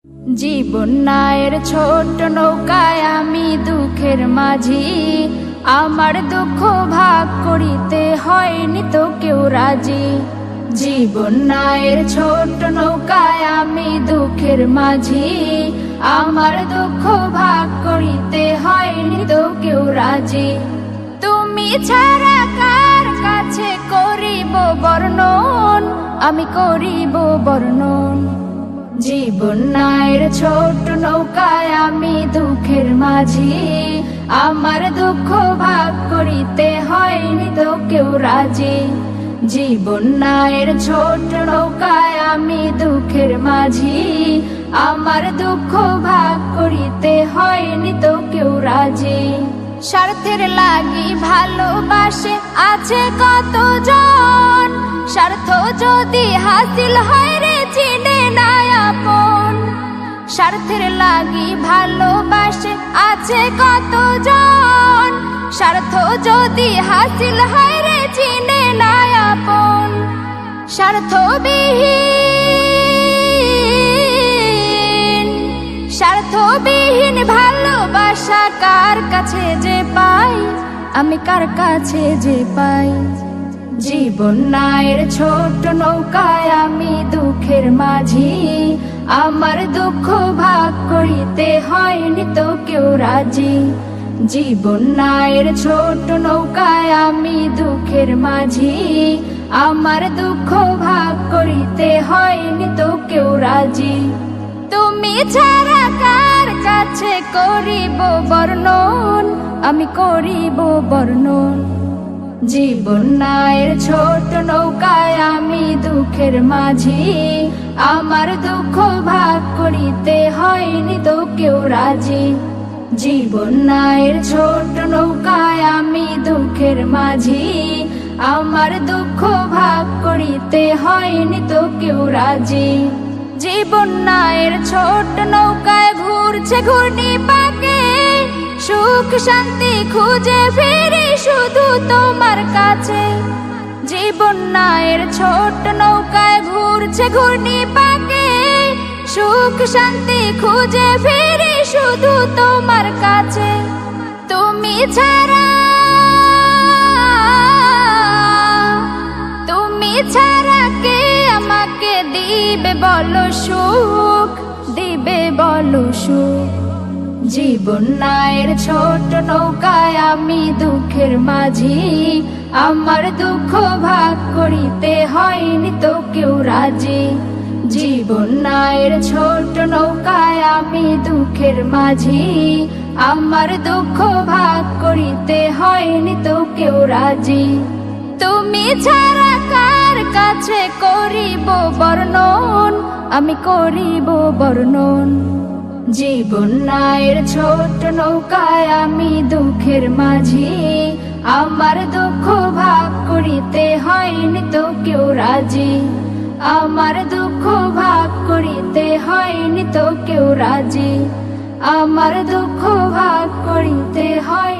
জীবন নায়ের ছোট নৌকায় আমি দুঃখের মাঝি, আমার দুঃখ ভাগ করিতে হয়নি তো কেউ রাজি। জীবন নায়ের ছোট নৌকায় আমি দুঃখের মাঝি, আমার দুঃখ ভাগ করিতে হয়নি তো কেউ রাজি। তুমি ছাড়া কার কাছে করিব বর্ণন, আমি করিব বর্ণন। জীবন নায়ের ছোট নৌকায় আমি দুঃখের মাঝি, আমার দুঃখ ভাগ করিতে হয়নি তো কেউ রাজি। জীবন নায়ের ছোট নৌকায় আমি দুঃখের মাঝি, আমার দুঃখ ভাগ করিতে হয়নি তো কেউ রাজি। স্বার্থের লাগি ভালোবাসে আছে কতজন, স্বার্থ যদি হাসিল হয় রে চিনে না আপন। স্বার্থের লাগি ভালোবাসে আছে কতজন, স্বার্থ যদি হাসিল হয় রে চিনে না আপন। স্বার্থবিহীন ভালোবাসা কার কাছে যে পাই, আমি কার কাছে যে পাই। জীবন নায়ের ছোট নৌকায় আমি দুঃখের মাঝি, আমার দুঃখ ভাগ করিতে হয়নি তো কেউ রাজি। জীবন নায়ের ছোট নৌকায় আমি দুঃখের মাঝি, আমার দুঃখ ভাগ করিতে হয়নি তো কেউ রাজি। তুমি ছাড়া কার কাছে করিব বর্ণন, আমি করিব বর্ণন। জীবন নায়ের ছোট নৌকায় আমি দুঃখের মাঝি, আমার দুঃখ ভাগ করিতে হয়নি তো কেউ রাজি। জীবন নায়ের ছোট নৌকায় আমি দুঃখের মাঝি, আমার দুঃখ ভাগ করিতে হয়নি তো কেউ রাজি। জীবন নায়ের ছোট নৌকায় ঘুরছে ঘূর্ণি পাকে, সুখ শান্তি খুঁজে ফিরি শুধু তোমার কাছে। জীবন নায়ের ছোট নৌকায় ঘুরছে ঘূর্ণি পাকে, সুখ শান্তি খুঁজে ফিরি শুধু তোমার কাছে। তুমি ছাড়া কে আমাকে দিবে বলো সুখ, দিবে বলো সুখ। জীবন নায়ের ছোট নৌকায় আমি দুঃখের মাঝি, আমার দুঃখ ভাগ করিতে হয়নি তো কেউ রাজি। জীবন নায়ের ছোট নৌকায় আমি দুঃখের মাঝি, আমার দুঃখ ভাগ করিতে হয়নি তো কেউ রাজি। তুমি ছাড়া কার কাছে করিব বর্ণন, আমি করিব বর্ণন। জীবন নায়ের ছোট নৌকায় আমি দুঃখের মাঝি, আমার দুঃখ ভাগ করিতে হয়নি তো কেউ রাজি। আমার দুঃখ ভাগ করিতে হয়নি তো কেউ রাজি, আমার দুঃখ ভাগ করিতে হয়